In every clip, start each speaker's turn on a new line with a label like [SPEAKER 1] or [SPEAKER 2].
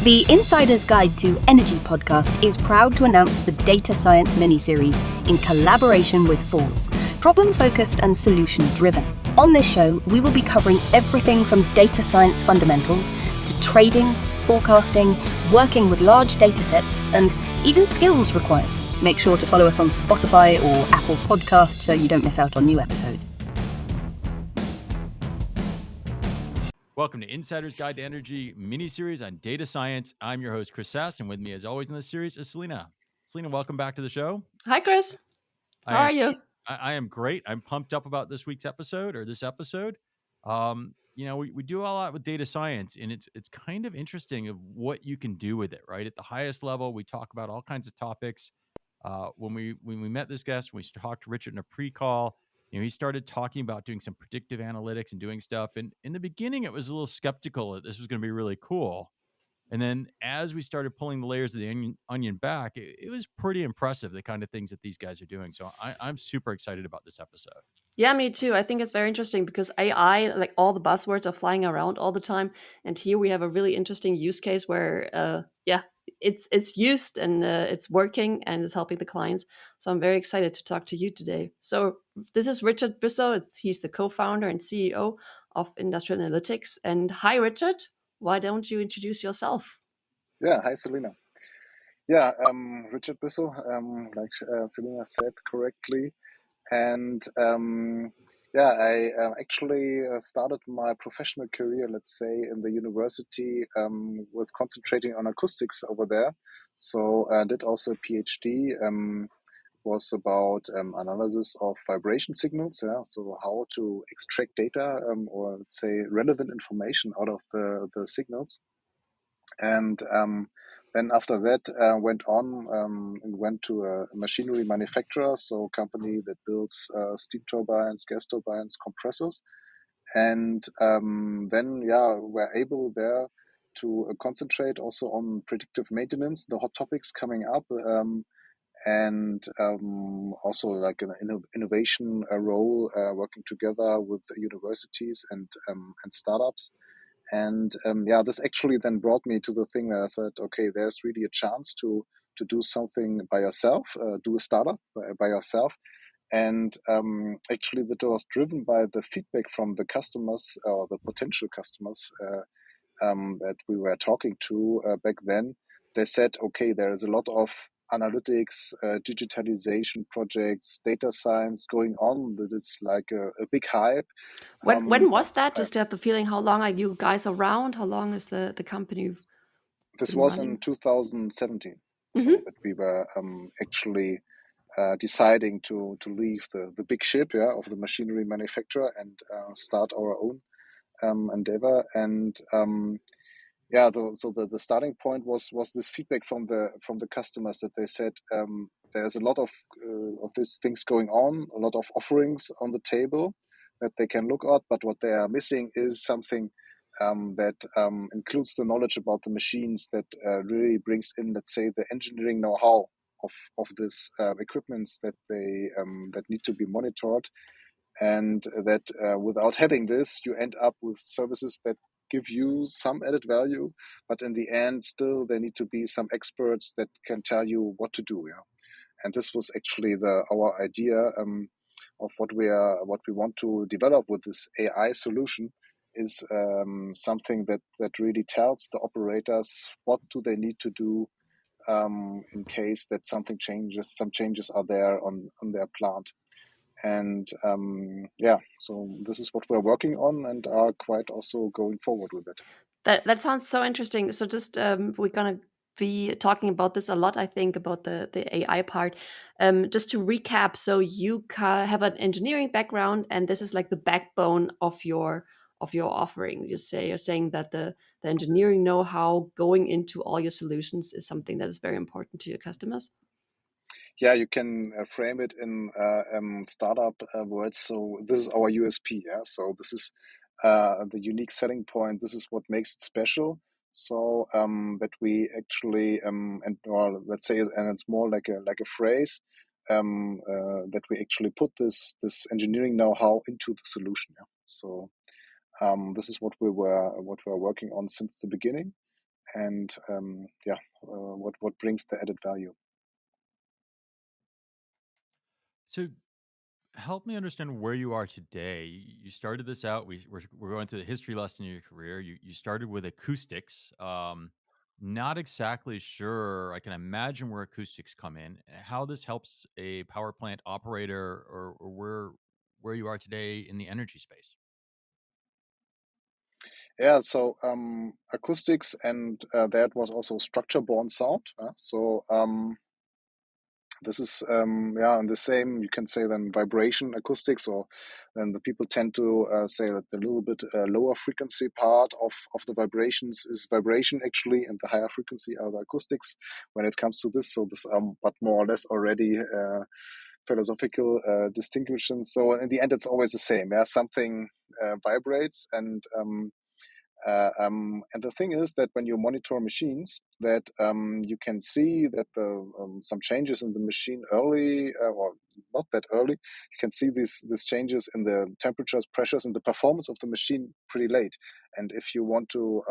[SPEAKER 1] The Insider's Guide to Energy podcast is proud to announce the Data Science mini-series in collaboration with Forbes, problem-focused and solution-driven. On this show, we will be covering everything from data science fundamentals to trading, forecasting, working with large datasets, and even skills required. Make sure to follow us on Spotify or Apple Podcasts so you don't miss out on new episodes.
[SPEAKER 2] Welcome to Insider's Guide to Energy mini-series on data science. I'm your host, Chris Sass, and with me, as always in this series, is Selena. Selena, welcome back to the show.
[SPEAKER 3] Hi, Chris. How are you?
[SPEAKER 2] I am great. I'm pumped up about this episode. We do a lot with data science, and it's kind of interesting of what you can do with it, right? At the highest level, we talk about all kinds of topics. When we met this guest, we talked to Richard in a pre-call. He started talking about doing some predictive analytics and doing stuff. And in the beginning, it was a little skeptical that this was going to be really cool. And then as we started pulling the layers of the onion back, it was pretty impressive, the kind of things that these guys are doing. So I'm super excited about this episode.
[SPEAKER 3] Yeah, me too. I think it's very interesting because AI, like all the buzzwords, are flying around all the time. And here we have a really interesting use case where, it's used and it's working and is helping the clients. So I'm very excited to talk to you today. So this is Richard Büssow. He's the co-founder and CEO of Industrial Analytics. And hi, Richard. Why don't you introduce yourself?
[SPEAKER 4] Yeah, hi, Selena. Yeah, Richard Büssow, like Selena said correctly. And I actually started my professional career, let's say, in the university, was concentrating on acoustics over there. So I did also a PhD, was about analysis of vibration signals. Yeah, so how to extract data or let's say relevant information out of the signals. And then after that, went on and went to a machinery manufacturer, so a company that builds steam turbines, gas turbines, compressors. And then, we're able there to concentrate also on predictive maintenance, the hot topics coming up, and also like an innovation role, working together with universities and startups. And this actually then brought me to the thing that I thought, okay, there's really a chance to do something by yourself, do a startup by yourself. And actually that was driven by the feedback from the customers or the potential customers that we were talking to back then. They said, okay, there is a lot of analytics, digitalization projects, data science going on. That it's like a big hype.
[SPEAKER 3] When was that? Just to have the feeling, how long are you guys around? How long is the company?
[SPEAKER 4] This was in 2017, so that we were actually deciding to leave the big ship of the machinery manufacturer and start our own endeavor. And so the starting point was this feedback from the customers that they said there's a lot of these things going on, a lot of offerings on the table that they can look at, but what they are missing is something that includes the knowledge about the machines, that really brings in, let's say, the engineering know-how of this equipments that they that need to be monitored, and that without having this, you end up with services that give you some added value, but in the end, still there need to be some experts that can tell you what to do. Yeah, and this was actually our idea of what we want to develop with this AI solution. Is something that really tells the operators what do they need to do in case that some changes are there on their plant. And so this is what we're working on and are quite also going forward with it.
[SPEAKER 3] That sounds so interesting. So just we're gonna be talking about this a lot, I think, about the AI part. Just to recap, so you have an engineering background, and this is like the backbone of your offering. You're saying that the engineering know-how going into all your solutions is something that is very important to your customers.
[SPEAKER 4] Yeah, you can frame it in startup words. So this is our USP. Yeah, so this is the unique selling point. This is what makes it special. So that we actually or let's say, and it's more like a phrase that we actually put this engineering know-how into the solution. Yeah. So this is what we're working on since the beginning. and what brings the added value.
[SPEAKER 2] So help me understand where you are today. You started this out. We're going through the history lesson in your career. You started with acoustics. Not exactly sure. I can imagine where acoustics come in. How this helps a power plant operator, or where you are today in the energy space.
[SPEAKER 4] Yeah, so acoustics, and that was also structure-borne sound. This is and the same, you can say, then vibration acoustics, or then the people tend to say that the little bit lower frequency part of the vibrations is vibration actually, and the higher frequency are the acoustics when it comes to this. So this but more or less already philosophical distinctions. So in the end, it's always the same. Yeah, something vibrates, and the thing is that when you monitor machines, that you can see that the some changes in the machine early, or not that early. You can see these changes in the temperatures, pressures, and the performance of the machine pretty late. And if you want to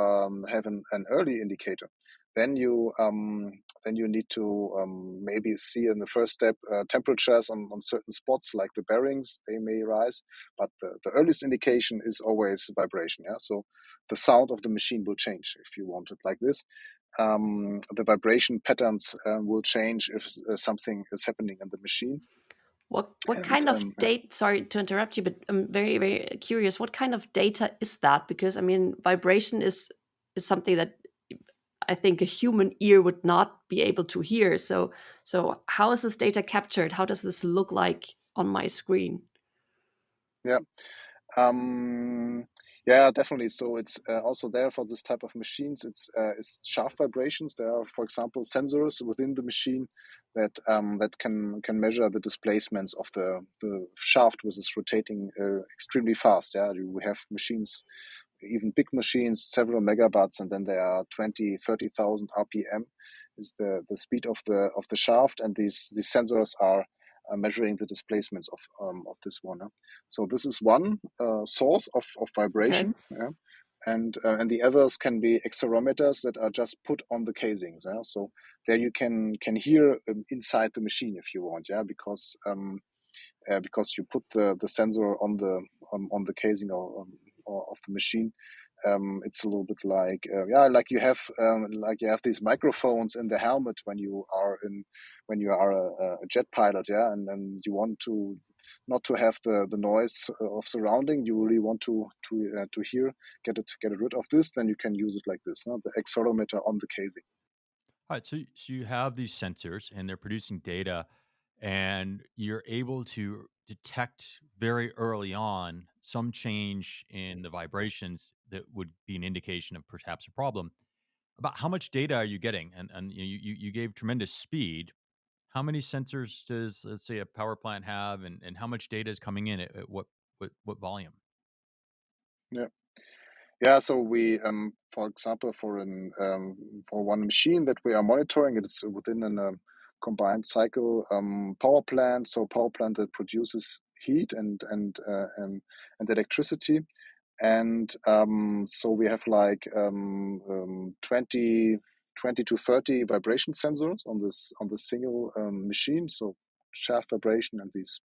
[SPEAKER 4] have an early indicator, then you need to maybe see in the first step temperatures on certain spots, like the bearings, they may rise. But the earliest indication is always vibration. Yeah, so the sound of the machine will change if you want it like this. The vibration patterns will change if something is happening in the machine.
[SPEAKER 3] What
[SPEAKER 4] And
[SPEAKER 3] kind of data? Sorry to interrupt you, but I'm very very curious. What kind of data is that? Because I mean, vibration is something that I think a human ear would not be able to hear. So how is this data captured? How does this look like on my screen?
[SPEAKER 4] yeah. Yeah, definitely. So it's also there for this type of machines. It's shaft vibrations. There are, for example, sensors within the machine that can measure the displacements of the shaft, which is rotating extremely fast. Yeah, we have machines, even big machines, several megawatts, and then there are 20, 30,000 RPM is the speed of the shaft, and these sensors are measuring the displacements of this one. So this is one source of
[SPEAKER 3] Okay.
[SPEAKER 4] vibration, yeah? And the others can be accelerometers that are just put on the casings. Yeah? So there you can hear inside the machine if you want, yeah, because you put the sensor on the casing or of the machine. It's a little bit like like you have these microphones in the helmet when you are a jet pilot, yeah, and then you want to not to have the noise of surrounding. You really want to hear, get it rid of this. Then you can use it like this, the accelerometer on the casing.
[SPEAKER 2] All right, so you have these sensors, and they're producing data, and you're able to detect very early on some change in the vibrations that would be an indication of perhaps a problem. About how much data are you getting? And you gave tremendous speed. How many sensors does, let's say, a power plant have, and how much data is coming in at what volume?
[SPEAKER 4] Yeah. Yeah, so we, for example, for one machine that we are monitoring, it's within a combined cycle power plant. So power plant that produces heat and electricity, and so we have like 20 to 30 vibration sensors on this single machine. So shaft vibration and these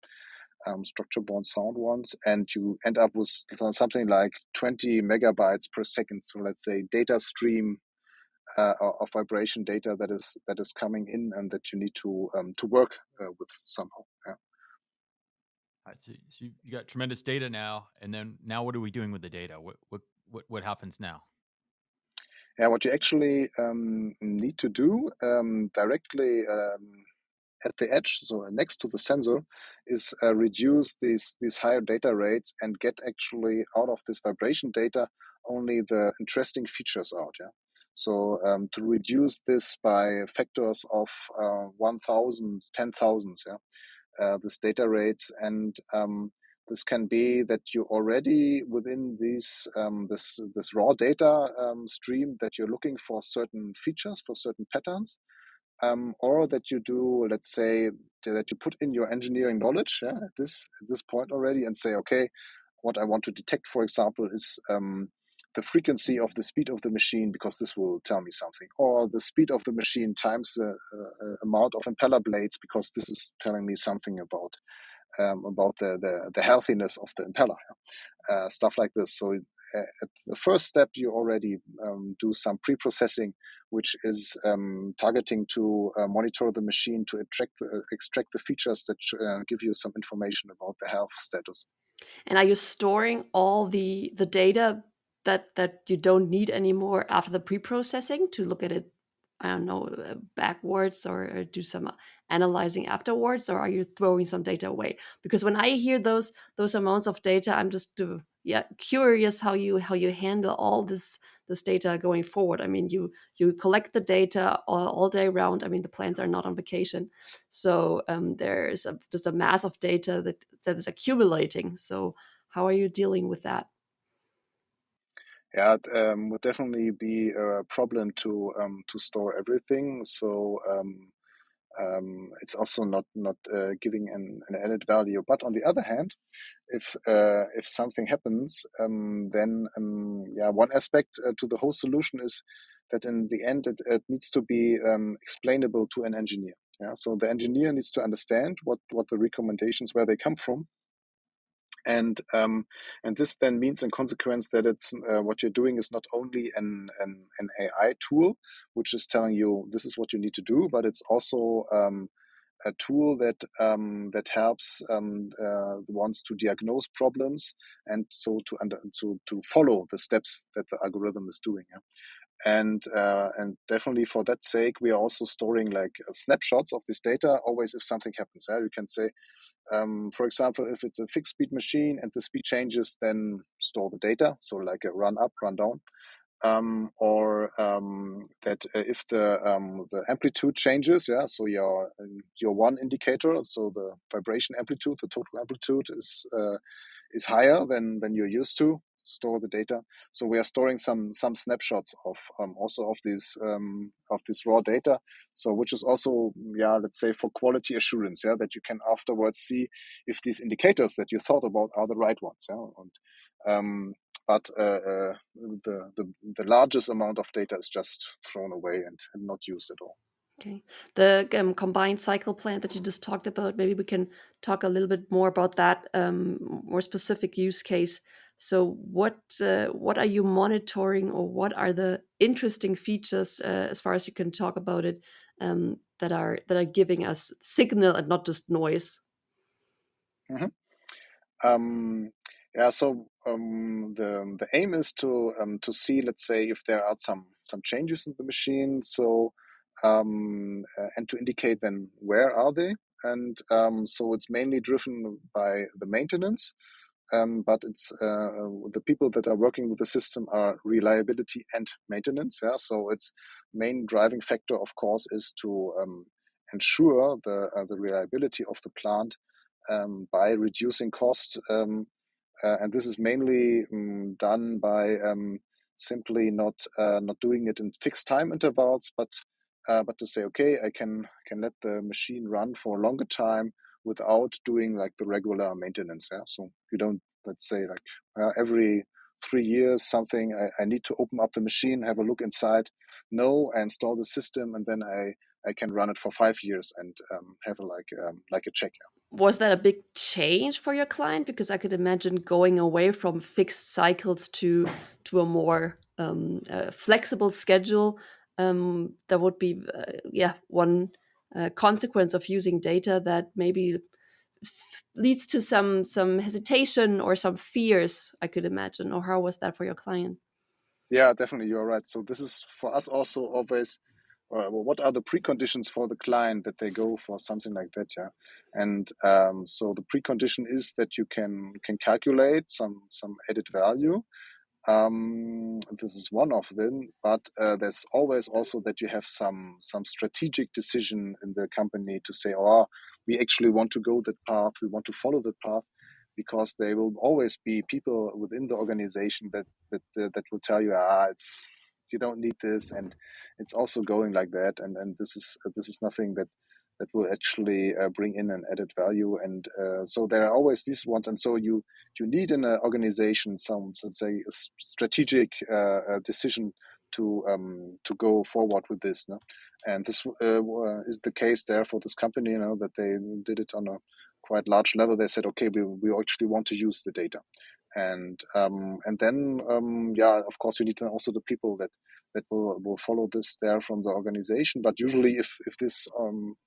[SPEAKER 4] structure-borne sound ones, and you end up with something like 20 megabytes per second. So let's say data stream of vibration data that is coming in and that you need to work with somehow. Yeah.
[SPEAKER 2] All right, so you got tremendous data now, and then now what are we doing with the data? What happens now?
[SPEAKER 4] Yeah, what you actually need to do directly at the edge, so next to the sensor, is reduce these higher data rates and get actually out of this vibration data only the interesting features out. Yeah. So to reduce this by factors of 1,000, 10,000, yeah, this data rates, and this can be that you already within this raw data stream that you're looking for certain features, for certain patterns, or that you do, let's say, that you put in your engineering knowledge, yeah, at this point already, and say, okay, what I want to detect, for example, is the frequency of the speed of the machine, because this will tell me something, or the speed of the machine times the amount of impeller blades, because this is telling me something about the healthiness of the impeller, stuff like this. So at the first step, you already do some pre-processing, which is targeting to monitor the machine to extract the features that give you some information about the health status.
[SPEAKER 3] And are you storing all the data that you don't need anymore after the pre-processing to look at it, I don't know, backwards or do some analyzing afterwards, or are you throwing some data away? Because when I hear those amounts of data, I'm just curious how you handle all this data going forward. I mean, you collect the data all day round. I mean, the plants are not on vacation, so there's just a mass of data that is accumulating. So how are you dealing with that?
[SPEAKER 4] Yeah, it would definitely be a problem to store everything. So it's also not giving an added value. But on the other hand, if something happens, then yeah, one aspect to the whole solution is that in the end it needs to be explainable to an engineer. Yeah, so the engineer needs to understand what the recommendations, where they come from, and this then means in consequence that it's what you're doing is not only an AI tool which is telling you this is what you need to do, but it's also a tool that that helps the ones to diagnose problems, and so to follow the steps that the algorithm is doing. Yeah? And definitely for that sake, we are also storing like snapshots of this data always if something happens. Yeah? You can say, for example, if it's a fixed speed machine and the speed changes, then store the data. So like a run up, run down. Or that if the amplitude changes, yeah, so your one indicator, so the vibration amplitude, the total amplitude is higher than you're used to, store the data. So we are storing some snapshots of also of this raw data. So which is also, yeah, let's say for quality assurance, yeah, that you can afterwards see if these indicators that you thought about are the right ones, yeah, and but the largest amount of data is just thrown away and not used at all.
[SPEAKER 3] Okay. The combined cycle plant that you just talked about, maybe we can talk a little bit more about that, more specific use case. So what are you monitoring, or what are the interesting features, as far as you can talk about it, that are giving us signal and not just noise?
[SPEAKER 4] Mm-hmm. Yeah, so the aim is to see, let's say, if there are some changes in the machine. So and to indicate then where are they, and so it's mainly driven by the maintenance. But it's the people that are working with the system are reliability and maintenance. Yeah, so its main driving factor, of course, is to ensure the reliability of the plant by reducing cost. And this is mainly done by simply not doing it in fixed time intervals, but to say, okay, I can let the machine run for a longer time without doing like the regular maintenance. Yeah, so you don't, let's say, like every 3 years something, I need to open up the machine, have a look inside, no, I install the system, and then I can run it for 5 years and have like a check.
[SPEAKER 3] Was that a big change for your client? Because I could imagine going away from fixed cycles to a more flexible schedule. That would be one consequence of using data that maybe leads to some hesitation or some fears, I could imagine. Or how was that for your client?
[SPEAKER 4] Yeah, definitely, you're right. So this is for us also always, what are the preconditions for the client that they go for something like that? Yeah, and so the precondition is that you can calculate some added value. This is one of them, but there's always also that you have some strategic decision in the company to say, oh, we actually want to go that path, we want to follow that path, because there will always be people within the organization that will tell you, it's, you don't need this, and it's also going like that, and this is nothing that will actually bring in an added value. And so there are always these ones. And so you need in an organization some, let's say, a strategic decision to go forward with this. No? And this is the case there for this company, that they did it on a quite large level. They said, okay, we actually want to use the data. And then of course you need also the people that will follow this there from the organization. But usually if this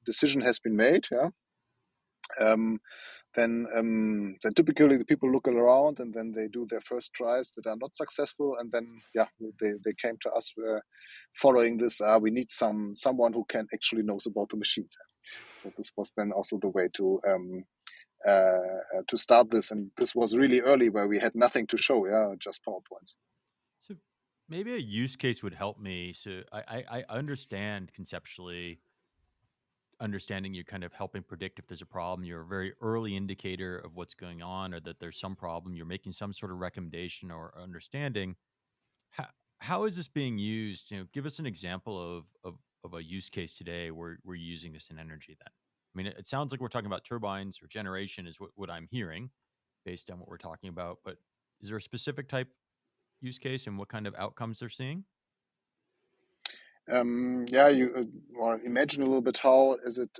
[SPEAKER 4] decision has been made, then typically the people look around and then they do their first tries that are not successful, and then they came to us following this. We need someone who can actually knows about the machines. So this was then also the way to start this, and this was really early where we had nothing to show, just PowerPoints.
[SPEAKER 2] So maybe a use case would help me. So I understand conceptually, understanding you're kind of helping predict if there's a problem. You're a very early indicator of what's going on, or that there's some problem. You're making some sort of recommendation or understanding. How is this being used? Give us an example of a use case today where we're using this in energy then. I mean, it sounds like we're talking about turbines or generation is what I'm hearing based on what we're talking about. But is there a specific type use case and what kind of outcomes they're seeing?
[SPEAKER 4] You or imagine a little bit how is it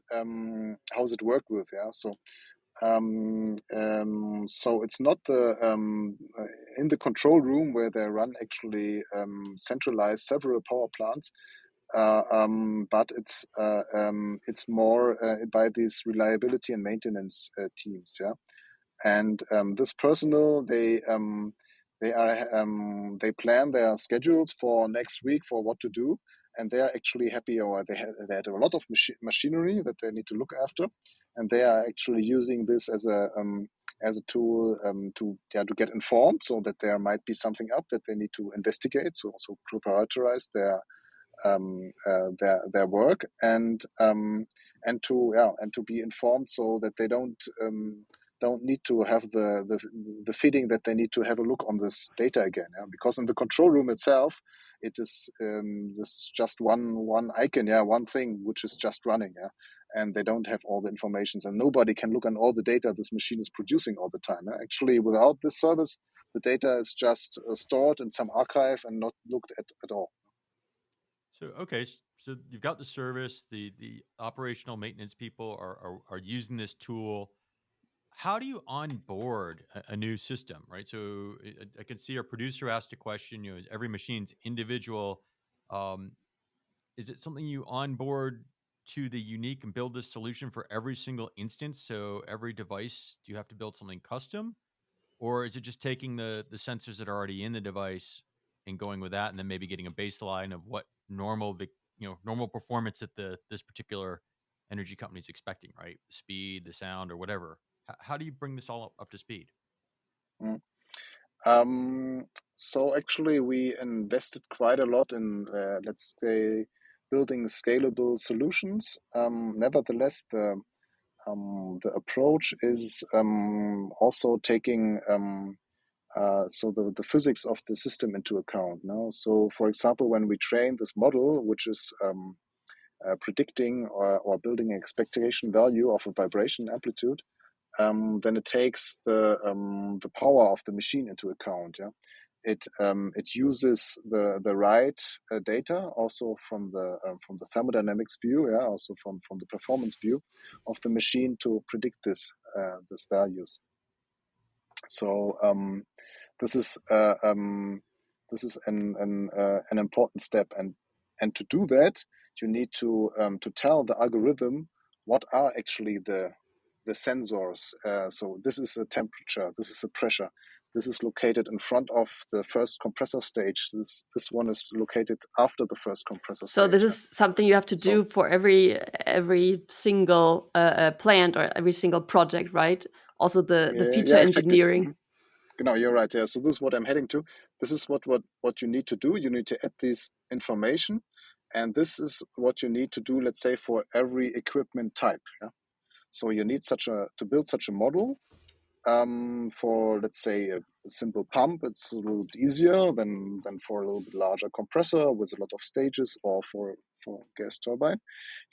[SPEAKER 4] worked with, so so it's not the in the control room where they run actually centralized several power plants, but it's more by these reliability and maintenance teams, and this personnel, they plan their schedules for next week for what to do, and they are actually happy, or they had a lot of machinery that they need to look after, and they are actually using this as a tool to get informed, so that there might be something up that they need to investigate, so also prioritize their work, and to be informed, so that they don't need to have the feeling that they need to have a look on this data again, because in the control room itself, it is this just one icon, one thing which is just running, and they don't have all the information, and nobody can look on all the data this machine is producing all the time. Actually, without this service, the data is just stored in some archive and not looked at all.
[SPEAKER 2] So, okay, so you've got the service, the operational maintenance people are using this tool. How do you onboard a new system, right? So I can see our producer asked a question, is every machine's individual. Is it something you onboard to the unique and build this solution for every single instance? So every device, do you have to build something custom? Or is it just taking the sensors that are already in the device and going with that, and then maybe getting a baseline of what normal performance that this particular energy company is expecting, right? The speed, the sound, or whatever. How do you bring this all up to speed?
[SPEAKER 4] So actually, we invested quite a lot in, let's say, building scalable solutions. Nevertheless, the approach is also taking so the physics of the system into account. Now, so for example, when we train this model, which is predicting or building an expectation value of a vibration amplitude, then it takes the power of the machine into account. It uses the right data also from the thermodynamics view, also from the performance view of the machine to predict this values. So this is an important step, and to do that, you need to tell the algorithm what are actually the sensors. So this is a temperature, this is a pressure, this is located in front of the first compressor stage. This one is located after the first compressor stage.
[SPEAKER 3] So this is something you have to do for every single plant or every single project, right? Also the feature engineering.
[SPEAKER 4] Exactly. No, you're right. Yeah. So this is what I'm heading to. This is what you need to do. You need to add this information, and this is what you need to do. Let's say for every equipment type. So you need to build such a model, For, let's say, a simple pump, it's a little bit easier than for a little bit larger compressor with a lot of stages, or for gas turbine.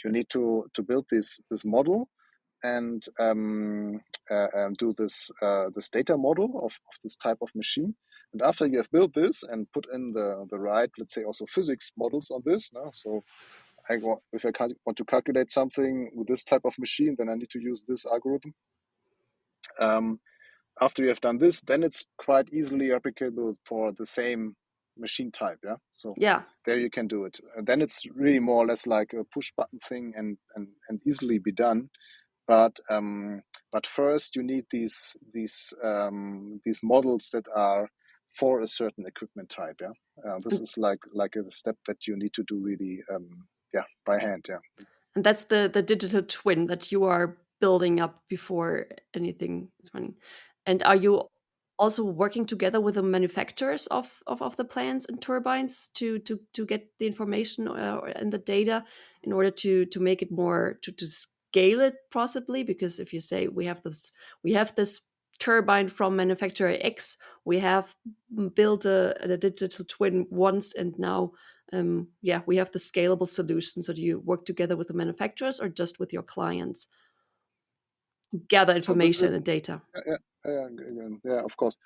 [SPEAKER 4] You need to build this model and do this data model of this type of machine. And after you have built this and put in the right, let's say, also physics models on this, no? So if I want to calculate something with this type of machine, then I need to use this algorithm. After you have done this, then it's quite easily replicable for the same machine type. Yeah. So
[SPEAKER 3] Yeah.
[SPEAKER 4] there you can do it. And then it's really more or less like a push button thing and easily be done. But first you need these models that are for a certain equipment type. Yeah. This is like a step that you need to do really by hand. Yeah.
[SPEAKER 3] And that's the digital twin that you are building up before anything is running. And are you also working together with the manufacturers of the plants and turbines to get the information and the data in order to make it more to scale it possibly? Because if you say we have this turbine from manufacturer X, we have built a digital twin once, and now we have the scalable solution. So do you work together with the manufacturers or just with your clients to gather
[SPEAKER 4] So this is
[SPEAKER 3] information and data?
[SPEAKER 4] yeah, of course.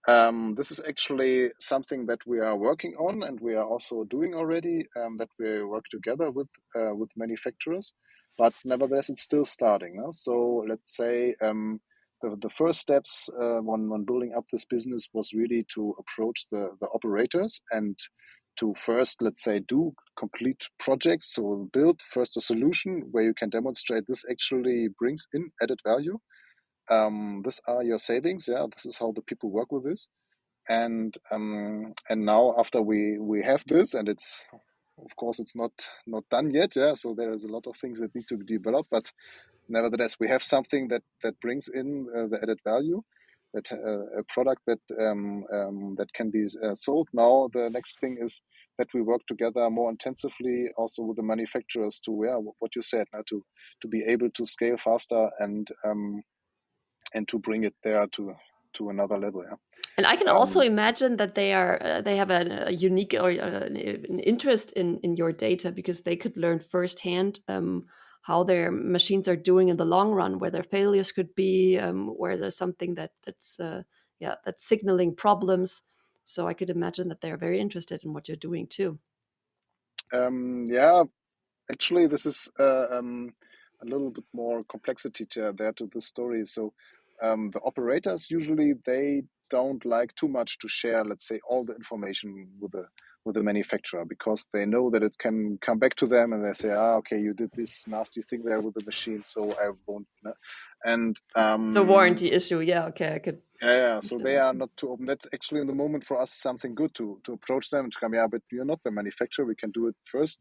[SPEAKER 4] This is actually something that we are working on, and we are also doing already. That we work together with manufacturers, but nevertheless, it's still starting. No? So let's say the first steps when building up this business was really to approach the operators and to first, let's say, do complete projects. So build first a solution where you can demonstrate this actually brings in added value. These are your savings. Yeah, this is how the people work with this. And now after we have this, and it's of course it's not done yet. Yeah, so there is a lot of things that need to be developed, but nevertheless we have something that brings in the added value, that a product that that can be sold. Now the next thing is that we work together more intensively also with the manufacturers to what you said now, to be able to scale faster and to bring it there to another level. Yeah.
[SPEAKER 3] And I can also imagine that they have a unique or an interest in your data, because they could learn firsthand how their machines are doing in the long run, where their failures could be, where there's something that's signaling problems. So I could imagine that they're very interested in what you're doing too.
[SPEAKER 4] Yeah, actually, this is a little bit more complexity there to the story. So the operators usually they don't like too much to share, let's say, all the information with the manufacturer, because they know that it can come back to them and they say, okay, you did this nasty thing there with the machine, so I won't. And
[SPEAKER 3] it's a warranty issue. Yeah, okay, I could.
[SPEAKER 4] Yeah. So they are not too open. That's actually in the moment for us something good to approach them and to come. Yeah, but you're not the manufacturer. We can do it first.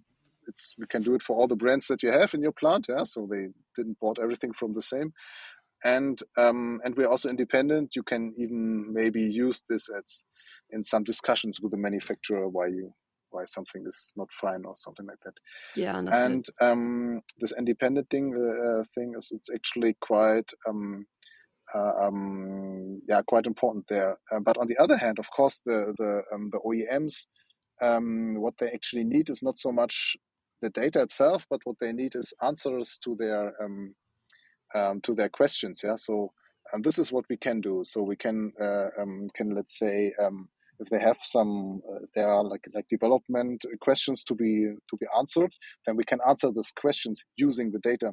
[SPEAKER 4] We can do it for all the brands that you have in your plant. Yeah. So they didn't bought everything from the same, and we're also independent. You can even maybe use this in some discussions with the manufacturer why something is not fine or something like that.
[SPEAKER 3] Yeah, understood.
[SPEAKER 4] And this independent thing is it's actually quite. Quite important there. But on the other hand, of course, the OEMs, what they actually need is not so much the data itself, but what they need is answers to their questions. Yeah. So this is what we can do. So we can let's say if they have some, there are like development questions to be answered, then we can answer those questions using the data.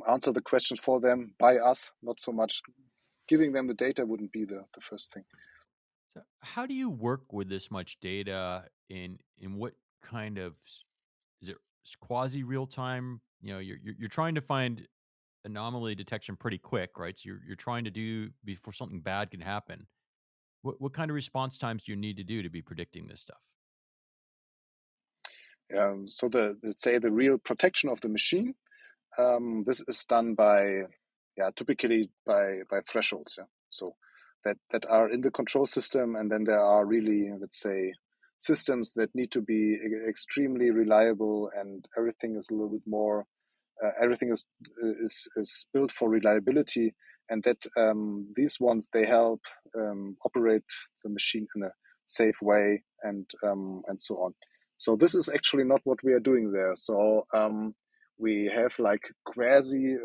[SPEAKER 4] Answer the questions for them by us, not so much giving them the data wouldn't be the first thing.
[SPEAKER 2] So how do you work with this much data in what kind of, is it quasi real time? You know, you're trying to find anomaly detection pretty quick, right? So you're trying to do before something bad can happen. What kind of response times do you need to do to be predicting this stuff?
[SPEAKER 4] So let's say the real protection of the machine, this is done by typically by thresholds. Yeah. So that are in the control system, and then there are really, let's say, systems that need to be extremely reliable, and everything is a little bit more. Everything is built for reliability, and that these ones, they help operate the machine in a safe way, and so on. So this is actually not what we are doing there. So we have like quasi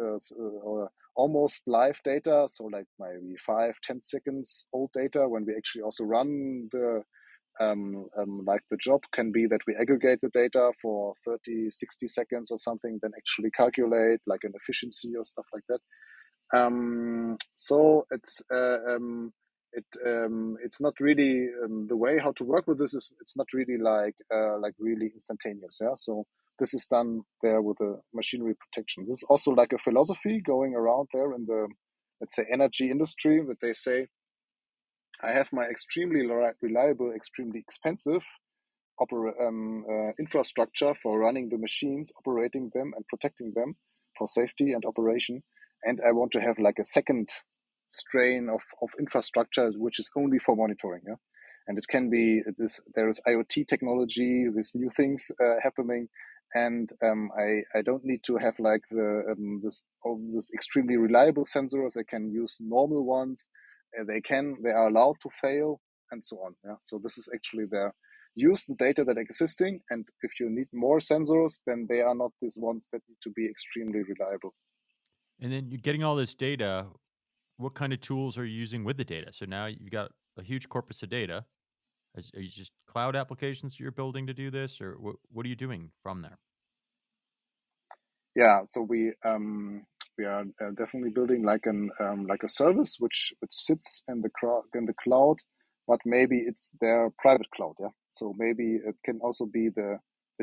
[SPEAKER 4] or almost live data, so like maybe 5-10 seconds old data, when we actually also run the like the job can be that we aggregate the data for 30-60 seconds or something, then actually calculate like an efficiency or stuff like that. So it's not really the way how to work with this is it's not really like really instantaneous. Yeah, so this is done there with the machinery protection. This is also like a philosophy going around there in the, let's say, energy industry, that they say, I have my extremely reliable, extremely expensive infrastructure for running the machines, operating them, and protecting them for safety and operation. And I want to have like a second strain of infrastructure, which is only for monitoring. Yeah? And it can be this. There is IoT technology, these new things happening, and I don't need to have like this extremely reliable sensors. I can use normal ones. They are allowed to fail, and so on. Yeah. So this is actually their use the data that are existing, and if you need more sensors, then they are not these ones that need to be extremely reliable.
[SPEAKER 2] And then you're getting all this data. What kind of tools are you using with the data? So now you've got a huge corpus of data. Are you just cloud applications you're building to do this, or what are you doing from there?
[SPEAKER 4] Yeah, so we are definitely building like a service which sits in the cloud, but maybe it's their private cloud. Yeah, so maybe it can also be the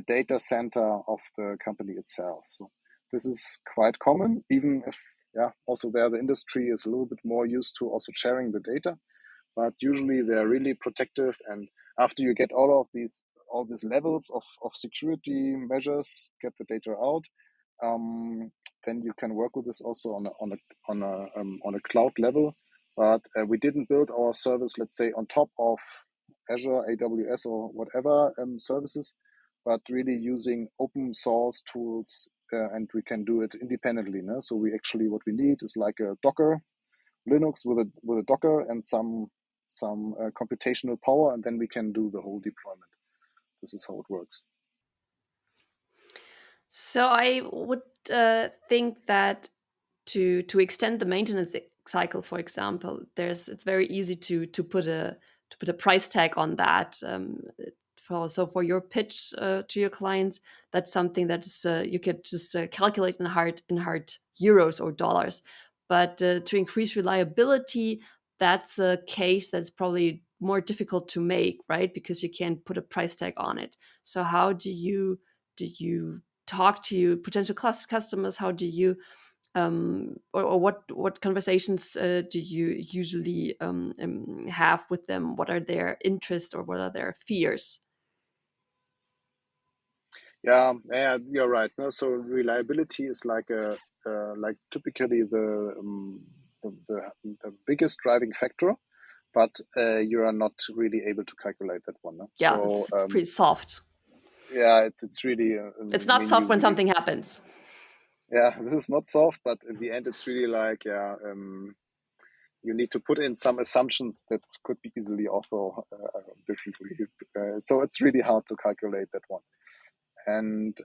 [SPEAKER 4] data center of the company itself. So this is quite common, even if also there the industry is a little bit more used to also sharing the data, but usually they're really protective. And after you get all these levels of security measures, get the data out, then you can work with this also on a cloud level. But we didn't build our service, let's say, on top of Azure, AWS, or whatever services, but really using open source tools, and we can do it independently. No? So we actually, what we need is like a Docker, Linux with a Docker and some computational power, and then we can do the whole deployment. This is how it works.
[SPEAKER 3] So I would think that to extend the maintenance cycle, for example, it's very easy to put a price tag on that. For your pitch to your clients, that's something that is you could just calculate in hard euros or dollars. But to increase reliability, that's a case that's probably more difficult to make, right? Because you can't put a price tag on it. So how do you talk to your potential customers? How do you or what conversations do you usually have with them? What are their interests or what are their fears?
[SPEAKER 4] Yeah, you're right. No, so reliability is like like typically the biggest driving factor, but you are not really able to calculate that one. No?
[SPEAKER 3] Yeah,
[SPEAKER 4] So
[SPEAKER 3] it's pretty soft.
[SPEAKER 4] yeah, it's really.
[SPEAKER 3] It's
[SPEAKER 4] I
[SPEAKER 3] not
[SPEAKER 4] mean,
[SPEAKER 3] soft when something happens.
[SPEAKER 4] yeah, this is not soft, but in the end, it's really like you need to put in some assumptions that could be easily also differently. So it's really hard to calculate that one. And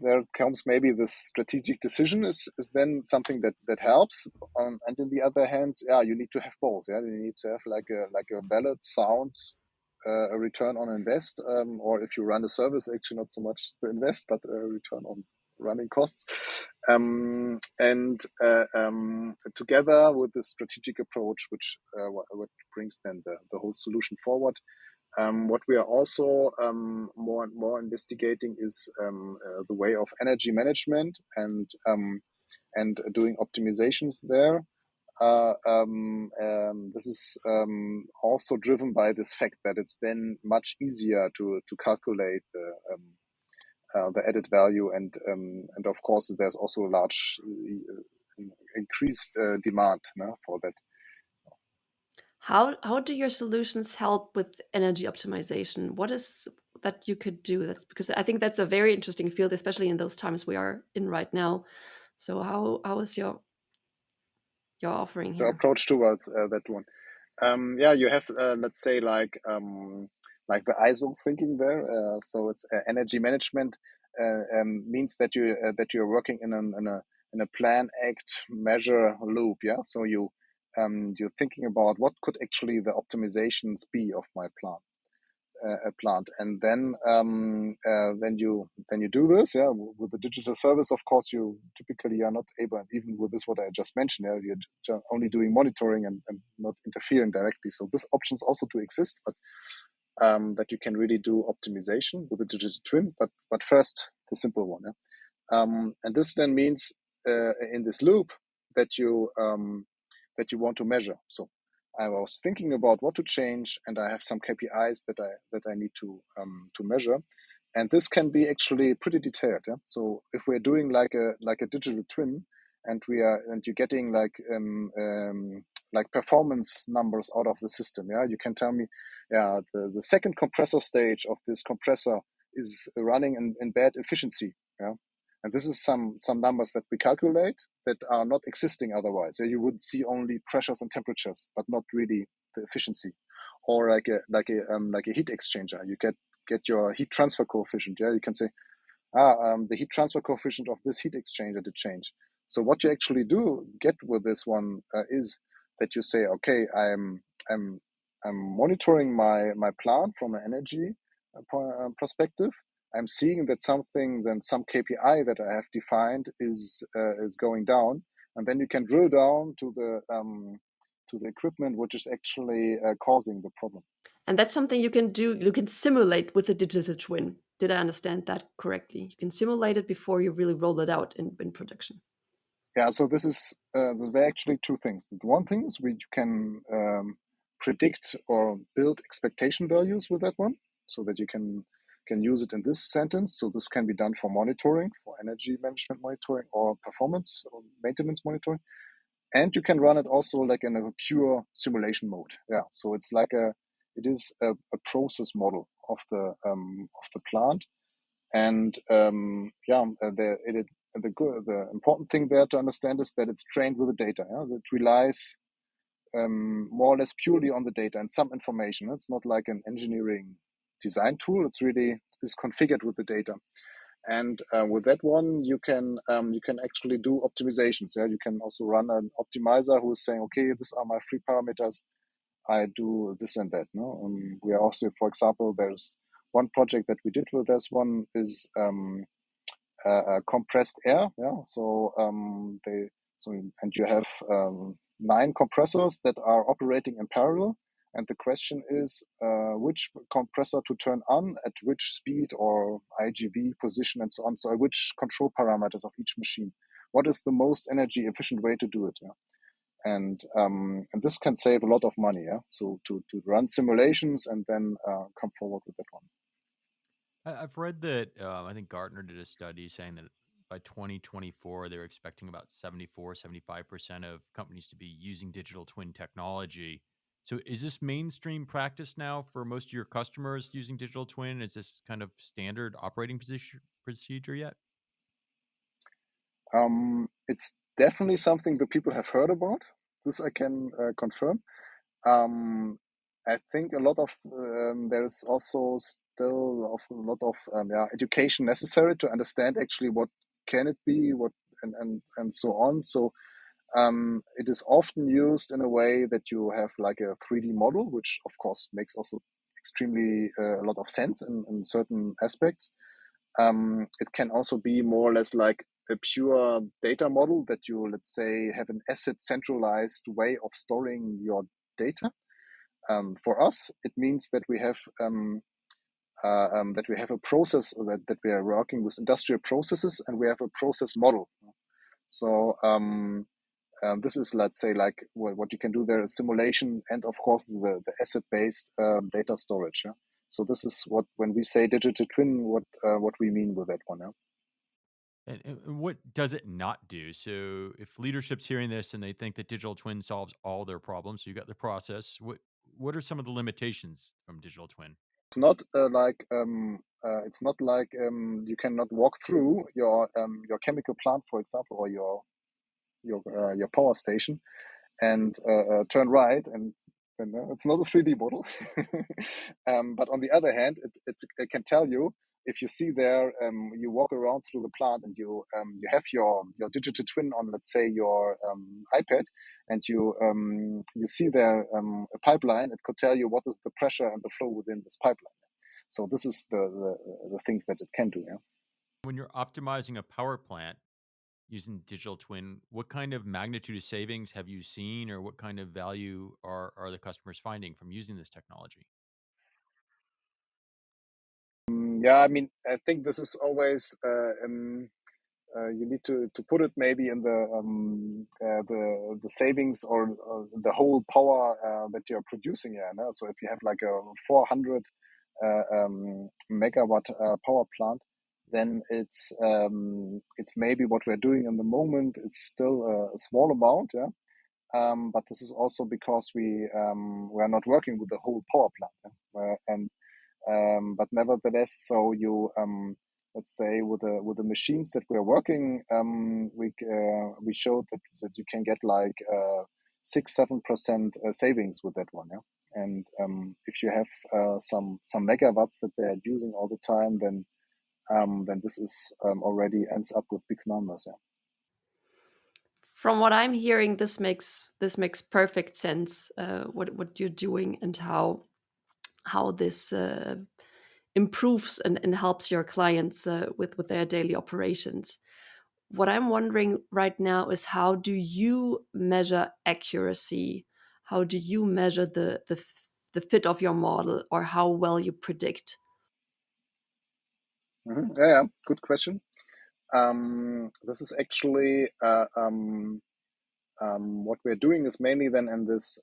[SPEAKER 4] there comes maybe this strategic decision is then something that helps. And on the other hand, yeah, you need to have both. Yeah, you need to have like a valid, sound a return on invest, or if you run a service, actually not so much the invest, but a return on running costs. And together with the strategic approach, which what brings then the whole solution forward. What we are also more and more investigating is the way of energy management and doing optimizations there. This is also driven by this fact that it's then much easier to calculate the added value, and of course there's also a large increased demand for that.
[SPEAKER 3] How do your solutions help with energy optimization? What is that you could do? That's because I think that's a very interesting field, especially in those times we are in right now. So how is your you're offering
[SPEAKER 4] the
[SPEAKER 3] here.
[SPEAKER 4] approach towards that one. Yeah, you have let's say like the ISO thinking there. So it's energy management means that you're working in a plan, act, measure loop. Yeah, so you're thinking about what could actually the optimizations be of my plant, and then you do this. Yeah, with the digital service, of course, you typically are not able, and even with this what I just mentioned, yeah, you're only doing monitoring and not interfering directly. So this options also to exist, but that you can really do optimization with the digital twin. But first the simple one. Yeah? And this then means in this loop that you want to measure. So I was thinking about what to change, and I have some KPIs that I need to measure, and this can be actually pretty detailed. Yeah? So if we're doing like a digital twin, and you're getting like performance numbers out of the system. Yeah, you can tell me, yeah, the second compressor stage of this compressor is running in bad efficiency. Yeah, and this is some numbers that we calculate that are not existing otherwise. You would see only pressures and temperatures, but not really the efficiency. Or like a heat exchanger, you get your heat transfer coefficient. Yeah, you can say, the heat transfer coefficient of this heat exchanger did change. So what you actually get with this one is that you say, okay, I'm monitoring my plant from an energy perspective. I'm seeing that some KPI that I have defined is going down, and then you can drill down to the equipment which is actually causing the problem.
[SPEAKER 3] And that's something you can do. You can simulate with a digital twin. Did I understand that correctly? You can simulate it before you really roll it out in production.
[SPEAKER 4] Yeah, so this is there are actually two things. The one thing is you can predict or build expectation values with that one, so that you can use it in this sentence. So this can be done for monitoring, for energy management monitoring, or performance or maintenance monitoring, and you can run it also like in a pure simulation mode. Yeah, so it is a process model of the plant, and the important thing there to understand is that it's trained with the data. Yeah? It relies more or less purely on the data and some information. It's not like an engineering design tool. It's configured with the data. And with that one, you can actually do optimizations. Yeah, you can also run an optimizer who's saying, okay, these are my three parameters. I do this and that. No, we are also, for example, there's one project that we did with this one is compressed air. Yeah, and you have 9 compressors that are operating in parallel. And the question is which compressor to turn on at which speed or IGV position and so on. So which control parameters of each machine. What is the most energy efficient way to do it? Yeah? And this can save a lot of money. Yeah. So to run simulations and then come forward with that one.
[SPEAKER 2] I've read that I think Gartner did a study saying that by 2024, they're expecting about 75% of companies to be using digital twin technology. So is this mainstream practice now for most of your customers using digital twin? Is this kind of standard operating procedure yet?
[SPEAKER 4] It's definitely something that people have heard about. This I can confirm. I think a lot of there's also still a lot of education necessary to understand actually what can it be, what and so on. So it is often used in a way that you have like a 3D model, which of course makes also extremely a lot of sense in certain aspects. It can also be more or less like a pure data model that you, let's say, have an asset centralized way of storing your data. For us, it means that we have a process that we are working with industrial processes, and we have a process model. So this is, let's say, like what you can do there is simulation, and of course the asset-based data storage. Yeah? So this is when we say digital twin, what we mean with that one. Yeah?
[SPEAKER 2] And what does it not do? So if leadership's hearing this and they think that digital twin solves all their problems, so you got the process. What are some of the limitations from digital twin?
[SPEAKER 4] It's not like you cannot walk through your chemical plant, for example, or your power station, and turn right, and it's not a 3D model. But on the other hand, it can tell you if you see there, you walk around through the plant and you have your digital twin on, let's say, your iPad, and you see there a pipeline. It could tell you what is the pressure and the flow within this pipeline. So this is the things that it can do. Yeah.
[SPEAKER 2] When you're optimizing a power plant using digital twin, what kind of magnitude of savings have you seen, or what kind of value are the customers finding from using this technology?
[SPEAKER 4] Yeah, I mean, I think this is always you need to put it maybe in the savings or the whole power that you're producing here. No? So if you have like a 400 megawatt power plant, then it's maybe what we're doing in the moment. It's still a small amount, yeah. But this is also because we are not working with the whole power plant, and but nevertheless, so you let's say with the machines that we're working, we showed that you can get like 6-7% savings with that one, yeah. And if you have some megawatts that they're using all the time, then this is already ends up with big numbers, yeah.
[SPEAKER 3] From what I'm hearing, this makes perfect sense. What you're doing and how this improves and helps your clients with their daily operations. What I'm wondering right now is, how do you measure accuracy? How do you measure the fit of your model, or how well you predict?
[SPEAKER 4] Yeah, good question. This is actually what we're doing is mainly then in this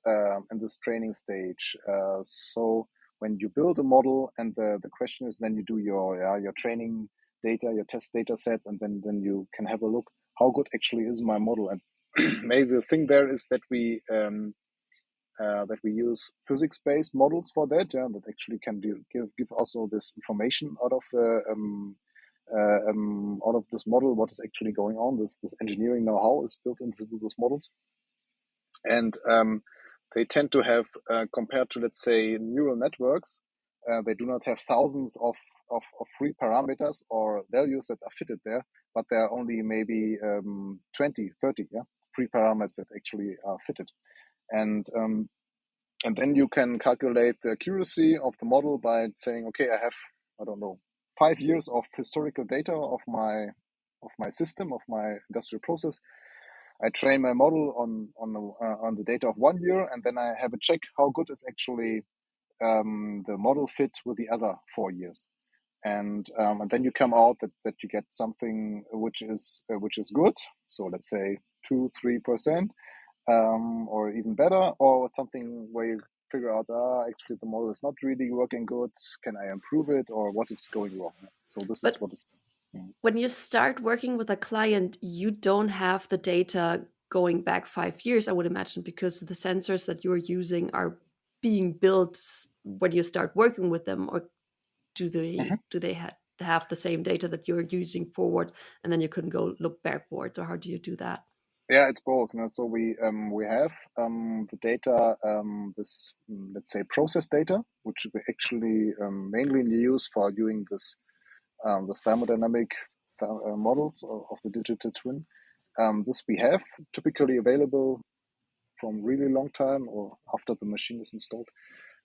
[SPEAKER 4] training stage. So when you build a model, and the question is, then you do your training data, your test data sets, and then you can have a look how good actually is my model. And maybe the thing there is that we use physics-based models for that, yeah, that actually can give also this information out of this model, what is actually going on. This engineering know-how is built into those models, and they tend to have, compared to, let's say, neural networks, they do not have thousands of free parameters or values that are fitted there, but there are only maybe 20, 30 free parameters that actually are fitted. And then you can calculate the accuracy of the model by saying, okay, I have, I don't know, 5 years of historical data of my system, of my industrial process. I train my model on the data of 1 year, and then I have a check how good is actually the model fit with the other 4 years. And then you come out that you get something which is good. So let's say 2-3%. Or even better, or something where you figure out, actually the model is not really working good. Can I improve it, or what is going wrong? So this is
[SPEAKER 3] But
[SPEAKER 4] what is.
[SPEAKER 3] when you start working with a client, you don't have the data going back 5 years, I would imagine, because the sensors that you're using are being built when you start working with them. Or do they have the same data that you're using forward, and then you can go look backwards, or how do you do that?
[SPEAKER 4] Yeah, it's both. So we have the data, this let's say process data, which we actually mainly use for doing this the thermodynamic models of the digital twin. This we have typically available from really long time, or after the machine is installed.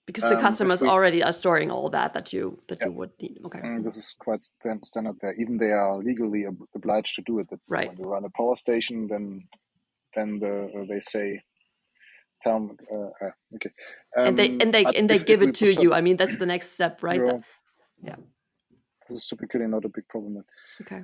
[SPEAKER 3] Because the customers already are storing all that you would need. Okay.
[SPEAKER 4] This is quite standard there. Even they are legally obliged to do it. That
[SPEAKER 3] Right.
[SPEAKER 4] when you run a power station, then they say, okay.
[SPEAKER 3] And they give it to you. I mean, that's the next step, right? Yeah.
[SPEAKER 4] This is typically not a big problem.
[SPEAKER 3] Okay.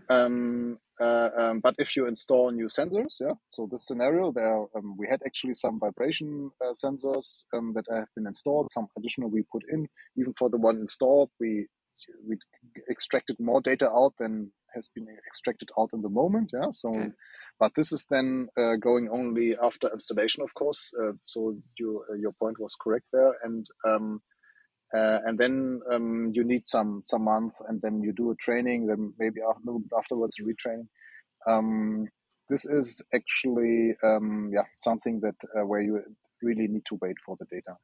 [SPEAKER 4] But if you install new sensors, yeah. So this scenario, there we had actually some vibration sensors that have been installed. Some additional we put in. Even for the one installed, we extracted more data out than has been extracted out in the moment. Yeah. So, okay. But this is then going only after installation, of course. So your point was correct there, and then you need some month, and then you do a training. Then maybe afterwards retraining. this is actually something that where you really need to wait for the data.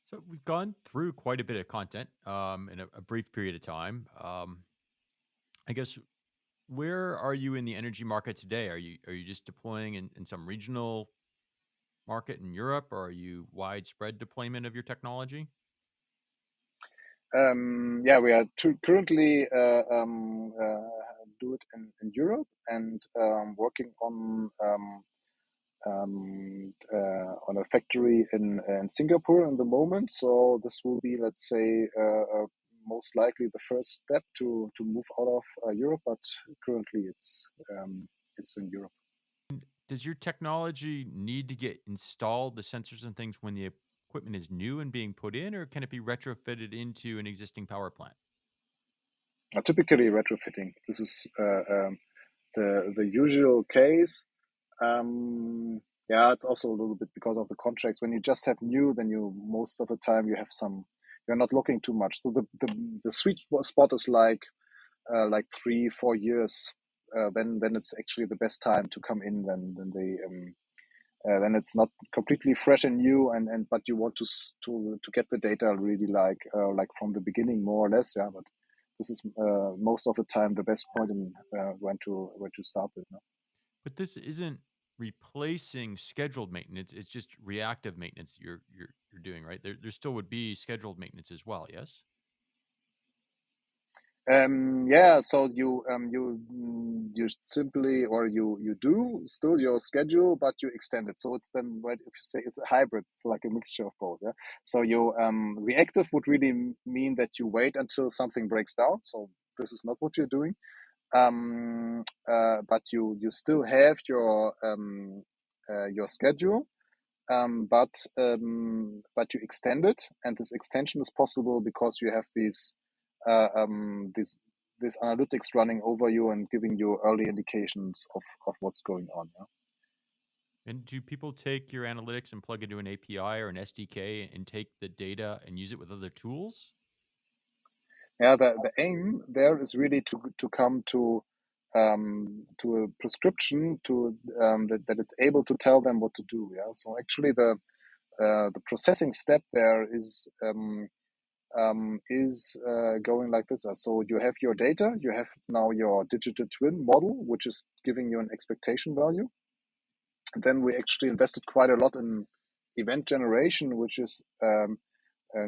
[SPEAKER 2] So we've gone through quite a bit of content in a brief period of time. I guess, where are you in the energy market today? Are you just deploying in some regional market in Europe, or are you widespread deployment of your technology?
[SPEAKER 4] We are currently do it in Europe and working on a factory in Singapore in the moment. So this will be, let's say, most likely the first step to move out of Europe, but currently it's in Europe.
[SPEAKER 2] Does your technology need to get installed, the sensors and things, when the equipment is new and being put in, or can it be retrofitted into an existing power plant?
[SPEAKER 4] Typically retrofitting. This is the usual case. It's also a little bit because of the contracts. When you just have new, then you most of the time you have some. You're not looking too much. So the sweet spot is like 3-4 years. Then it's actually the best time to come in. Then it's not completely fresh and new, and but you want to get the data really like from the beginning, more or less. Yeah, but this is most of the time the best point in when to start with. No?
[SPEAKER 2] But this isn't replacing scheduled maintenance; it's just reactive maintenance you're doing, right? There still would be scheduled maintenance as well. Yes.
[SPEAKER 4] So you simply, or you do still your schedule, but you extend it. So it's then, if you say it's a hybrid, it's like a mixture of both. Yeah. So you reactive would really mean that you wait until something breaks down. So this is not what you're doing. But you still have your schedule. But you extend it, and this extension is possible because you have these analytics running over you and giving you early indications of what's going on. Yeah?
[SPEAKER 2] And do people take your analytics and plug into an API or an SDK and take the data and use it with other tools?
[SPEAKER 4] Yeah, the aim there is really to come to a prescription that it's able to tell them what to do. Yeah. So actually the processing step there is going like this. So you have your data, you have now your digital twin model, which is giving you an expectation value. And then we actually invested quite a lot in event generation, which is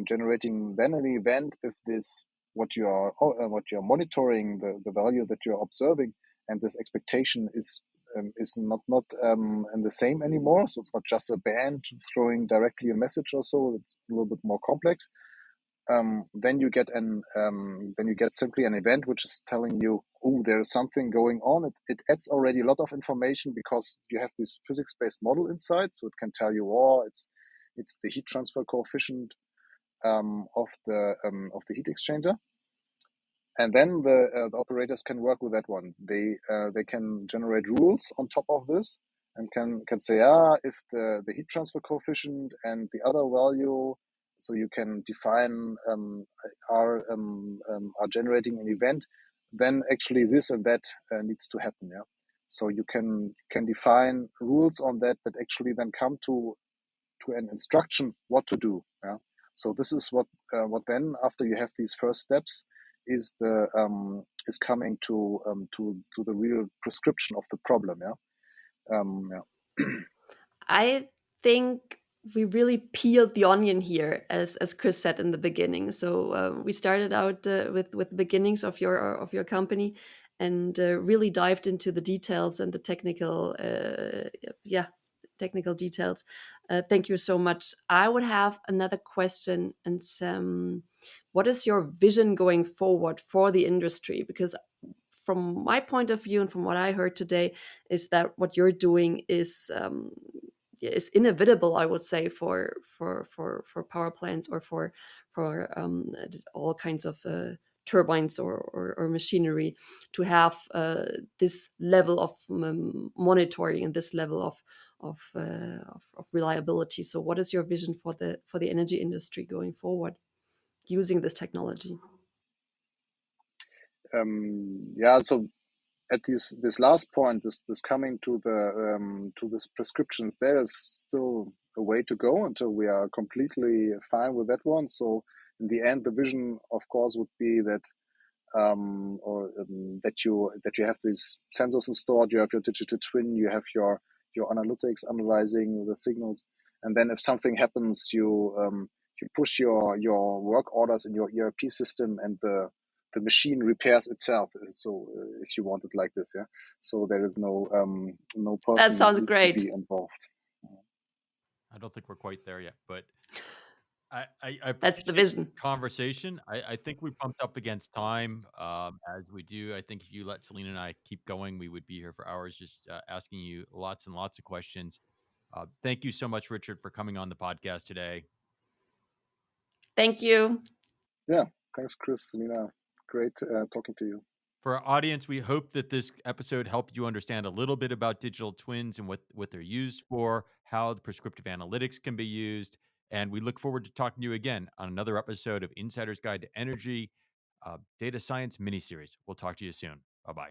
[SPEAKER 4] generating then an event if this what you are monitoring, the value that you're observing, and this expectation is not in the same anymore. So it's not just a band throwing directly a message or so. It's a little bit more complex. Then you get simply an event which is telling you, oh, there is something going on. It adds already a lot of information because you have this physics-based model inside, so it can tell you, oh, it's the heat transfer coefficient of the heat exchanger, and then the operators can work with that one. They can generate rules on top of this and can say, if the heat transfer coefficient and the other value. So you can define are generating an event, then actually this and that needs to happen. Yeah. So you can define rules on that actually then come to an instruction what to do. Yeah. So this is what then, after you have these first steps, is coming to the real prescription of the problem. Yeah.
[SPEAKER 3] I think we really peeled the onion here, as Chris said in the beginning. So we started out with the beginnings of your company, and really dived into the details and the technical technical details. Thank you so much. I would have another question, and what is your vision going forward for the industry? Because from my point of view and from what I heard today, is that what you're doing is inevitable, I would say, for power plants, or for all kinds of turbines or machinery, to have this level of monitoring and this level of reliability. So what is your vision for the energy industry going forward using this technology?
[SPEAKER 4] So at this last point, this coming to this prescriptions, there is still a way to go until we are completely fine with that one. So in the end, the vision, of course, would be that that you have these sensors installed, you have your digital twin, you have your analytics analyzing the signals, and then if something happens, you push your work orders in your ERP system, and the machine repairs itself. So if you want it like this, yeah. So there is no
[SPEAKER 3] That
[SPEAKER 4] person
[SPEAKER 3] sounds
[SPEAKER 4] needs to
[SPEAKER 3] great.
[SPEAKER 4] be involved.
[SPEAKER 2] I don't think we're quite there yet, but I
[SPEAKER 3] That's the
[SPEAKER 2] appreciate
[SPEAKER 3] vision.
[SPEAKER 2] conversation. I think we bumped up against time, as we do. I think if you let Selena and I keep going, we would be here for hours just asking you lots and lots of questions. Thank you so much, Richard, for coming on the podcast today.
[SPEAKER 3] Thank you.
[SPEAKER 4] Yeah, thanks, Chris, Selena. Great talking to you.
[SPEAKER 2] For our audience, we hope that this episode helped you understand a little bit about digital twins and what they're used for, how the prescriptive analytics can be used. And we look forward to talking to you again on another episode of Insider's Guide to Energy, Data Science mini-series. We'll talk to you soon. Bye-bye.